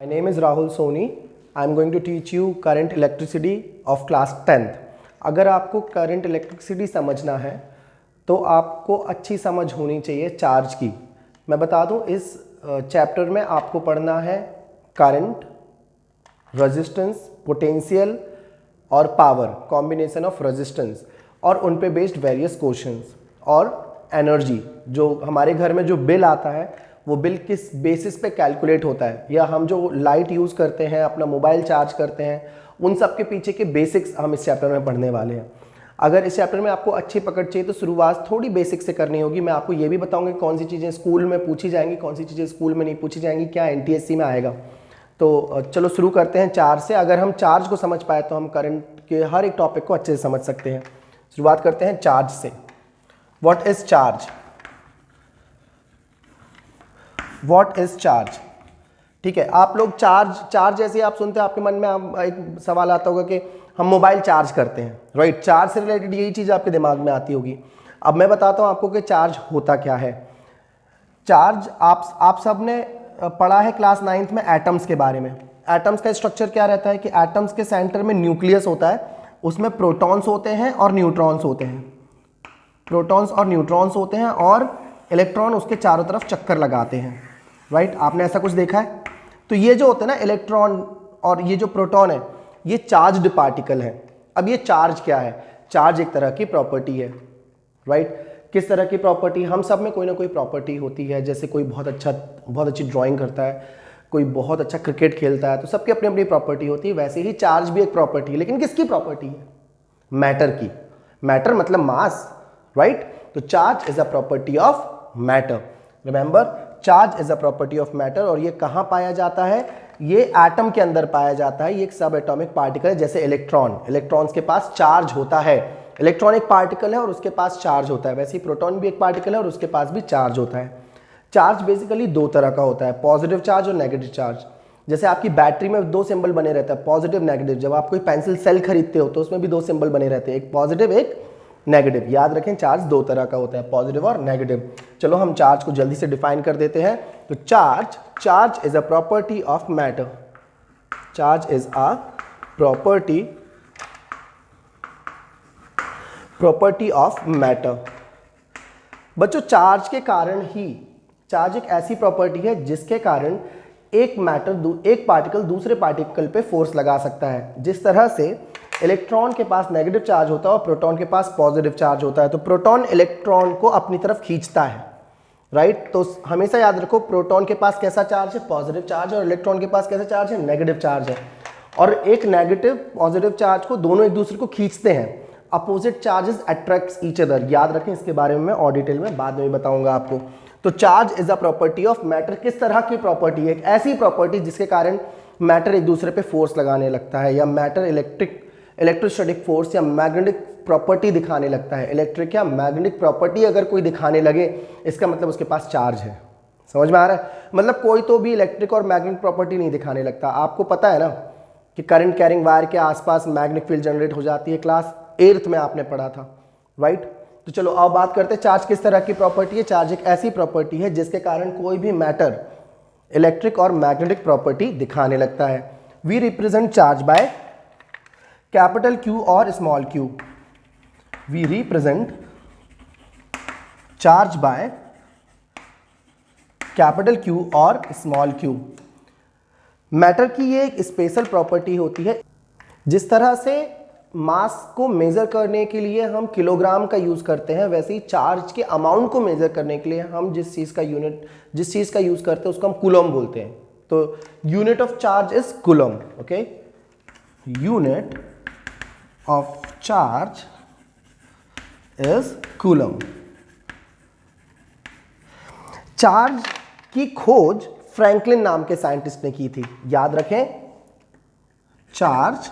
My name is Rahul Soni. I am going to teach you current electricity of class 10th. अगर आपको current electricity समझना है तो आपको अच्छी समझ होनी चाहिए चार्ज की। मैं बता दूं, इस चैप्टर में आपको पढ़ना है करंट, रेजिस्टेंस, पोटेंशियल और पावर, कॉम्बिनेशन ऑफ रेजिस्टेंस, और उन पे बेस्ड वेरियस क्वेश्चंस, और एनर्जी, जो हमारे घर में जो बिल आता है वो बिल किस बेसिस पे कैलकुलेट होता है, या हम जो लाइट यूज़ करते हैं, अपना मोबाइल चार्ज करते हैं, उन सब के पीछे के बेसिक्स हम इस चैप्टर में पढ़ने वाले हैं। अगर इस चैप्टर में आपको अच्छी पकड़ चाहिए तो शुरुआत थोड़ी बेसिक से करनी होगी। मैं आपको ये भी बताऊंगा कौन सी चीज़ें स्कूल में पूछी जाएंगी, कौन सी चीज़ें स्कूल में नहीं पूछी जाएंगी, क्या एनटीएससी में आएगा। तो चलो शुरू करते हैं चार्ज से। अगर हम चार्ज को समझ पाए तो हम करंट के हर एक टॉपिक को अच्छे से समझ सकते हैं। शुरुआत करते हैं चार्ज से। What is charge? What is charge? ठीक है, आप लोग चार्ज जैसे आप सुनते हैं आपके मन में एक सवाल आता होगा कि हम मोबाइल चार्ज करते हैं, राइट? चार्ज से रिलेटेड यही चीज़ आपके दिमाग में आती होगी। अब मैं बताता हूँ आपको कि चार्ज होता क्या है। चार्ज आप सब ने पढ़ा है क्लास 9th में एटम्स के बारे में। एटम्स का स्ट्रक्चर क्या रहता है कि एटम्स के सेंटर में न्यूक्लियस होता है, उसमें प्रोटॉन्स होते हैं और न्यूट्रॉन्स होते हैं। प्रोटॉन्स और न्यूट्रॉन्स होते हैं और इलेक्ट्रॉन उसके चारों तरफ चक्कर लगाते हैं, राइट? आपने ऐसा कुछ देखा है? तो ये जो होते हैं ना इलेक्ट्रॉन और ये जो प्रोटॉन है, ये चार्ज्ड पार्टिकल है। अब ये चार्ज क्या है? चार्ज एक तरह की प्रॉपर्टी है, राइट? किस तरह की प्रॉपर्टी? हम सब में कोई ना कोई प्रॉपर्टी होती है। जैसे कोई बहुत अच्छी ड्राइंग करता है, कोई बहुत अच्छा क्रिकेट खेलता है, तो सबकी अपनी अपनी प्रॉपर्टी होती है। वैसे ही चार्ज भी एक प्रॉपर्टी है, लेकिन किसकी प्रॉपर्टी है? मैटर की। मैटर मतलब मास, राइट? तो charge is a property of matter. Remember, charge is a property of matter. और ये कहाँ पाया जाता है? ये एटम के अंदर पाया जाता है। ये एक सब एटॉमिक पार्टिकल है, जैसे इलेक्ट्रॉन। इलेक्ट्रॉन्स के पास चार्ज होता है। इलेक्ट्रॉन एक पार्टिकल है और उसके पास चार्ज होता है। वैसे ही प्रोटॉन भी एक पार्टिकल है और उसके पास भी चार्ज होता है। चार्ज बेसिकली दो तरह का होता है, पॉजिटिव चार्ज और नेगेटिव चार्ज। जैसे आपकी बैटरी में दो सिंबल बने रहता है, पॉजिटिव नेगेटिव। जब आप कोई पेंसिल सेल खरीदते हो तो उसमें भी दो सिंबल बने रहते हैं, एक पॉजिटिव एक नेगेटिव। याद रखें, चार्ज दो तरह का होता है, पॉजिटिव और नेगेटिव। चलो हम चार्ज को जल्दी से डिफाइन कर देते हैं। तो charge is a property of matter. Charge is a property of matter. बच्चों, चार्ज के कारण ही, चार्ज एक ऐसी प्रॉपर्टी है जिसके कारण एक पार्टिकल दूसरे पार्टिकल पे फोर्स लगा सकता है। जिस तरह से इलेक्ट्रॉन के पास नेगेटिव चार्ज होता है और प्रोटॉन के पास पॉजिटिव चार्ज होता है, तो प्रोटॉन इलेक्ट्रॉन को अपनी तरफ खींचता है, राइट? तो हमेशा याद रखो, प्रोटॉन के पास कैसा चार्ज है? पॉजिटिव चार्ज है। और इलेक्ट्रॉन के पास कैसा चार्ज है? नेगेटिव चार्ज है। और एक नेगेटिव पॉजिटिव चार्ज को दोनों एक दूसरे को खींचते हैं। Opposite charges attracts each other. याद रखें, इसके बारे में मैं और डिटेल में बाद में बताऊंगा आपको। तो charge is a property of matter. किस तरह की प्रॉपर्टी है? एक ऐसी प्रॉपर्टी जिसके कारण मैटर एक दूसरे पे फोर्स लगाने लगता है, या मैटर इलेक्ट्रोस्टैटिक फोर्स या मैग्नेटिक प्रॉपर्टी दिखाने लगता है। इलेक्ट्रिक या मैग्नेटिक प्रॉपर्टी अगर कोई दिखाने लगे, इसका मतलब उसके पास चार्ज है। समझ में आ रहा है? मतलब कोई तो भी इलेक्ट्रिक और मैग्नेटिक प्रॉपर्टी नहीं दिखाने लगता। आपको पता है ना कि करंट कैरिंग वायर के आसपास मैग्नेटिक फील्ड जनरेट हो जाती है, क्लास 8th में आपने पढ़ा था, राइट? तो चलो अब बात करते हैं चार्ज किस तरह की प्रॉपर्टी है। चार्ज एक ऐसी प्रॉपर्टी है जिसके कारण कोई भी मैटर इलेक्ट्रिक और मैग्नेटिक प्रॉपर्टी दिखाने लगता है। We represent charge by capital Q और small q। We represent charge by capital Q और स्मॉल q। मैटर की ये एक स्पेशल प्रॉपर्टी होती है। जिस तरह से मास को मेजर करने के लिए हम किलोग्राम का यूज करते हैं, वैसे ही चार्ज के अमाउंट को मेजर करने के लिए हम जिस चीज का यूज करते हैं उसको हम कूलम बोलते हैं। तो unit of charge is coulomb. Okay, unit of charge is coulomb. Charge की खोज फ्रैंकलिन नाम के साइंटिस्ट ने की थी। याद रखें, charge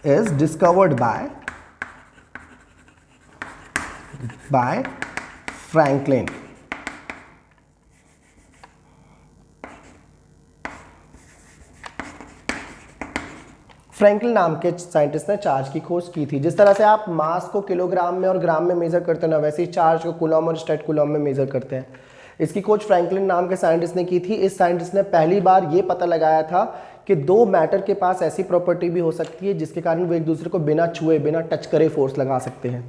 is discovered by Franklin। Franklin नाम के साइंटिस्ट ने चार्ज की खोज की थी। जिस तरह से आप मास को किलोग्राम में और ग्राम में मेजर करते हैं ना, वैसे ही चार्ज को कूलम और स्टेट कूलम में मेजर करते हैं। इसकी खोज फ्रैंकलिन नाम के साइंटिस्ट ने की थी। इस साइंटिस्ट ने पहली बार ये पता लगाया था कि दो मैटर के पास ऐसी प्रॉपर्टी भी हो सकती है जिसके कारण वो एक दूसरे को बिना छुए बिना टच करे फोर्स लगा सकते हैं।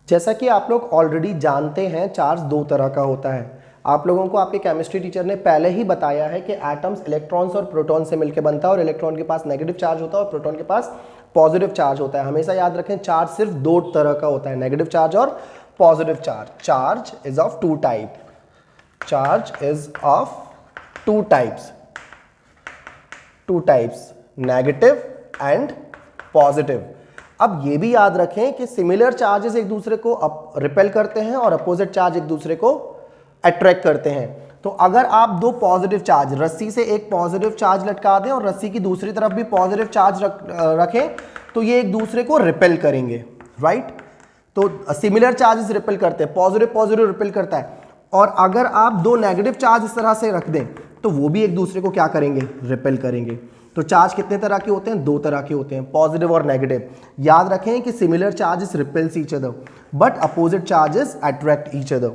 जैसा कि आप लोग ऑलरेडी जानते हैं, चार्ज दो तरह का होता है। आप लोगों को आपके केमिस्ट्री टीचर ने पहले ही बताया है कि एटम्स इलेक्ट्रॉन्स और प्रोटॉन से मिलकर बनता है और इलेक्ट्रॉन के पास नेगेटिव चार्ज होता है और प्रोटॉन के पास पॉजिटिव चार्ज होता है। हमेशा याद रखें, चार्ज सिर्फ दो तरह का होता है, नेगेटिव चार्ज और positive charge. Charge is of two type, charge is of two types, negative and positive. अब ये भी याद रखें कि सिमिलर चार्जेस एक दूसरे को रिपेल करते हैं और अपोजिट चार्ज एक दूसरे को अट्रैक्ट करते हैं। तो अगर आप दो पॉजिटिव चार्ज, रस्सी से एक पॉजिटिव चार्ज लटका दें और रस्सी की दूसरी तरफ भी पॉजिटिव चार्ज रखें तो ये एक दूसरे को रिपेल करेंगे, राइट। तो सिमिलर चार्जेस रिपेल करते हैं, पॉजिटिव पॉजिटिव रिपेल करता है। और अगर आप दो नेगेटिव चार्ज इस तरह से रख दें तो वो भी एक दूसरे को क्या करेंगे, रिपेल करेंगे। तो चार्ज कितने तरह के होते हैं, दो तरह के होते हैं, पॉजिटिव और नेगेटिव। याद रखें कि similar charges repels each other but opposite charges attract each other.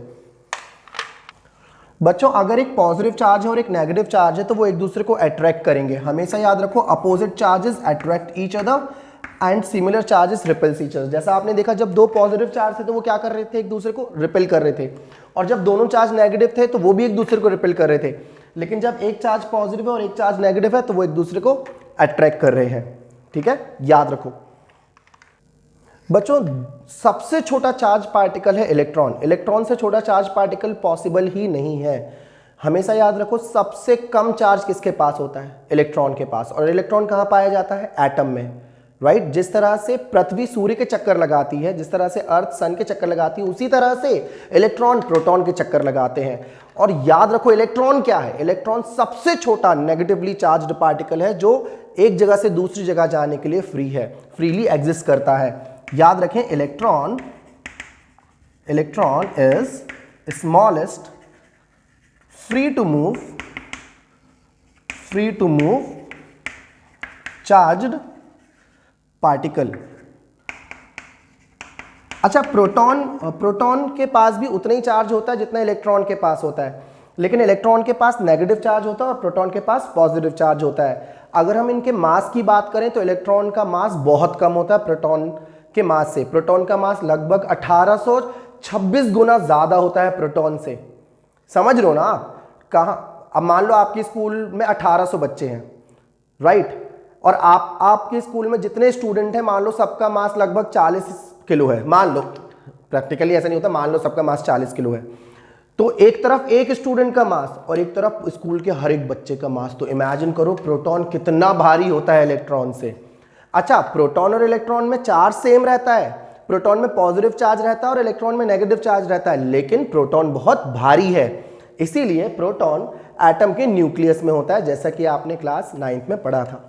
बच्चों, अगर एक पॉजिटिव चार्ज है और एक नेगेटिव चार्ज है तो वो एक दूसरे को अट्रैक्ट करेंगे। हमेशा याद रखो, opposite charges attract each other and similar charges repels each other. जैसा आपने देखा, जब दो पॉजिटिव चार्ज थे तो वो क्या कर रहे थे, एक दूसरे को रिपेल कर रहे थे, और जब दोनों चार्ज नेगेटिव थे तो वो भी एक दूसरे को रिपेल कर रहे थे। लेकिन जब एक चार्ज पॉजिटिव है और एक चार्ज नेगेटिव है तो वो एक दूसरे को अट्रैक्ट कर रहे हैं। ठीक है, याद रखो। बच्चों, सबसे छोटा चार्ज पार्टिकल है इलेक्ट्रॉन। इलेक्ट्रॉन से छोटा चार्ज पार्टिकल पॉसिबल ही नहीं है। हमेशा याद रखो, सबसे कम चार्ज किसके पास होता है, इलेक्ट्रॉन के पास। और इलेक्ट्रॉन कहाँ पाया जाता है, एटम में, राइट। जिस तरह से पृथ्वी सूर्य के चक्कर लगाती है, जिस तरह से अर्थ सन के चक्कर लगाती है, उसी तरह से इलेक्ट्रॉन प्रोटॉन के चक्कर लगाते हैं। और याद रखो, इलेक्ट्रॉन क्या है, इलेक्ट्रॉन सबसे छोटा नेगेटिवली चार्ज्ड पार्टिकल है जो एक जगह से दूसरी जगह जाने के लिए फ्री है, फ्रीली एग्जिस्ट करता है। याद रखें, electron is smallest free to move charged particle. अच्छा, प्रोटॉन के पास भी उतना ही चार्ज होता है जितना इलेक्ट्रॉन के पास होता है, लेकिन इलेक्ट्रॉन के पास नेगेटिव चार्ज होता है और प्रोटॉन के पास पॉजिटिव चार्ज होता है। अगर हम इनके मास की बात करें तो इलेक्ट्रॉन का मास बहुत कम होता है प्रोटॉन के मास से। प्रोटॉन का मास लगभग 1826 गुना ज्यादा होता है प्रोटॉन से। समझ लो ना आप, कहाँ, अब मान लो आपके स्कूल में 1800 बच्चे हैं, राइट, और आपके स्कूल में जितने स्टूडेंट हैं, मान लो सबका मास लगभग 40 किलो है, मान लो, प्रैक्टिकली ऐसा नहीं होता, मान लो सबका मास 40 किलो है, तो एक तरफ एक स्टूडेंट का मास और एक तरफ स्कूल के हर एक बच्चे का मास। तो इमेजिन करो प्रोटॉन कितना भारी होता है इलेक्ट्रॉन से। अच्छा, प्रोटॉन और इलेक्ट्रॉन में चार्ज सेम रहता है, प्रोटॉन में पॉजिटिव चार्ज रहता है और इलेक्ट्रॉन में नेगेटिव चार्ज रहता है, लेकिन प्रोटॉन बहुत भारी है, इसीलिए प्रोटॉन एटम के न्यूक्लियस में होता है, जैसा कि आपने क्लास 9th में पढ़ा था।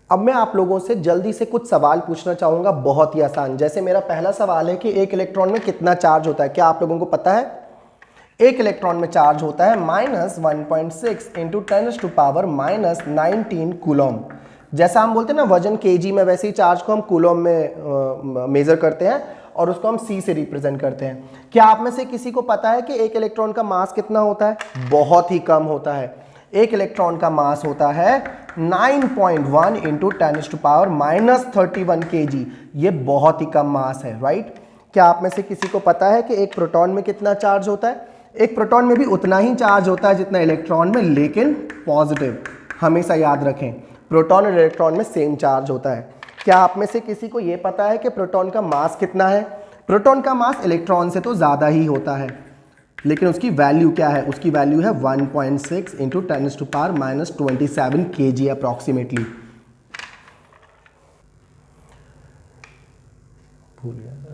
अब मैं आप लोगों से जल्दी से कुछ सवाल पूछना चाहूंगा, बहुत ही आसान। जैसे मेरा पहला सवाल है कि एक इलेक्ट्रॉन में कितना चार्ज होता है, क्या आप लोगों को पता है? एक इलेक्ट्रॉन में चार्ज होता है -1.6 × 10⁻⁻19 कूलम। जैसा हम बोलते हैं ना वजन केजी में, वैसे ही चार्ज को हम कूलम में मेजर करते हैं और उसको हम C से रिप्रेजेंट करते हैं। क्या आप में से किसी को पता है कि एक इलेक्ट्रॉन का मास कितना होता है? बहुत ही कम होता है। एक इलेक्ट्रॉन का मास होता है 9.1 × 10⁻31 kg। ये बहुत ही कम मास है, राइट। क्या आप में से किसी को पता है कि एक प्रोटॉन में कितना चार्ज होता है? एक प्रोटॉन में भी उतना ही चार्ज होता है जितना इलेक्ट्रॉन में, लेकिन पॉजिटिव। हमेशा याद रखें, प्रोटॉन और इलेक्ट्रॉन में सेम चार्ज होता है। क्या आप में से किसी को यह पता है कि प्रोटॉन का मास कितना है? प्रोटॉन का मास इलेक्ट्रॉन से तो ज़्यादा ही होता है, लेकिन उसकी वैल्यू क्या है? उसकी वैल्यू है 1.6 × 10⁻⁻27 kg अप्रॉक्सीमेटली।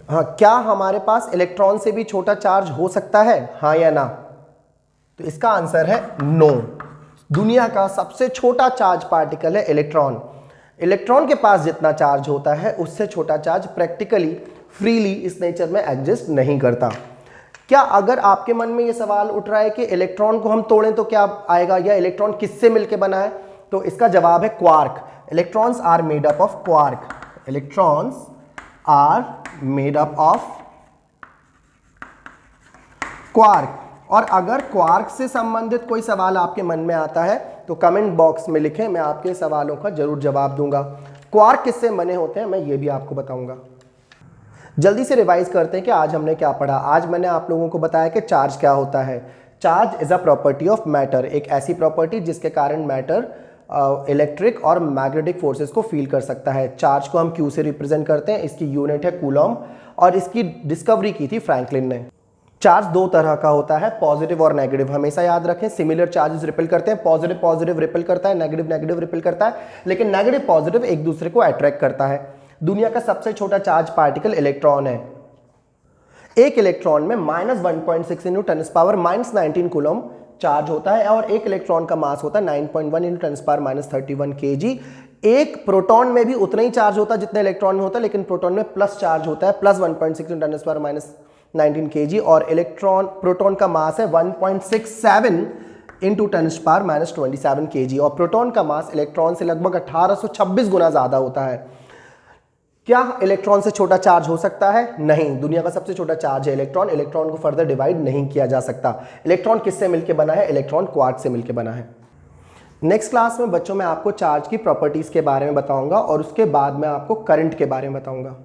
हाँ, क्या हमारे पास इलेक्ट्रॉन से भी छोटा चार्ज हो सकता है, हाँ या ना? तो इसका आंसर है नो। दुनिया का सबसे छोटा चार्ज पार्टिकल है इलेक्ट्रॉन। इलेक्ट्रॉन के पास जितना चार्ज होता है उससे छोटा चार्ज प्रैक्टिकली फ्रीली इस नेचर में एग्जिस्ट नहीं करता। क्या अगर आपके मन में ये सवाल उठ रहा है कि इलेक्ट्रॉन को हम तोड़ें तो क्या आएगा, या इलेक्ट्रॉन किससे मिलकर बना है, तो इसका जवाब है quark. Electrons are made up of quark. Electrons are made up of quark. और अगर क्वार्क से संबंधित कोई सवाल आपके मन में आता है तो कमेंट बॉक्स में लिखें, मैं आपके सवालों का जरूर जवाब दूंगा। क्वार्क किससे बने होते हैं मैं ये भी आपको बताऊंगा। जल्दी से रिवाइज करते हैं कि आज हमने क्या पढ़ा। आज मैंने आप लोगों को बताया कि चार्ज क्या होता है। Charge is a property of matter, एक ऐसी प्रॉपर्टी जिसके कारण मैटर इलेक्ट्रिक और मैग्नेटिक फोर्सेस को फील कर सकता है। चार्ज को हम क्यू से रिप्रेजेंट करते हैं, इसकी यूनिट है कूलॉम और इसकी डिस्कवरी की थी फ्रैंकलिन ने। चार्ज दो तरह का होता है, पॉजिटिव और नेगेटिव, हमेशा याद रखें। सिमिलर चार्जेस रिपेल करते हैं, पॉजिटिव पॉजिटिव रिपेल करता है, नेगेटिव नेगेटिव रिपेल करता है, लेकिन नेगेटिव पॉजिटिव एक दूसरे को अट्रैक्ट करता है। दुनिया का सबसे छोटा चार्ज पार्टिकल इलेक्ट्रॉन है। एक इलेक्ट्रॉन में -1.6 इंटू 10⁻⁻19 कूलम चार्ज होता है और एक इलेक्ट्रॉन का मास होता है 9.1 इंटू 10⁻31 kg। एक प्रोटॉन में भी उतना ही चार्ज होता है जितना इलेक्ट्रॉन में होता है, लेकिन प्रोटॉन में प्लस चार्ज होता है, +1.6 इंटू 10⁻19 kg, और प्रोटॉन का मास है 1.67 इंटू 10⁻27 kg, और प्रोटॉन का मास इलेक्ट्रॉन से लगभग 1826 गुना ज्यादा होता है। क्या इलेक्ट्रॉन से छोटा चार्ज हो सकता है? नहीं, दुनिया का सबसे छोटा चार्ज है इलेक्ट्रॉन। इलेक्ट्रॉन को फर्दर डिवाइड नहीं किया जा सकता। इलेक्ट्रॉन किससे मिलकर बना है? इलेक्ट्रॉन क्वार्क से मिलकर बना है। नेक्स्ट क्लास में बच्चों मैं आपको चार्ज की प्रॉपर्टीज के बारे में बताऊंगा और उसके बाद मैं आपको करंट के बारे में बताऊंगा।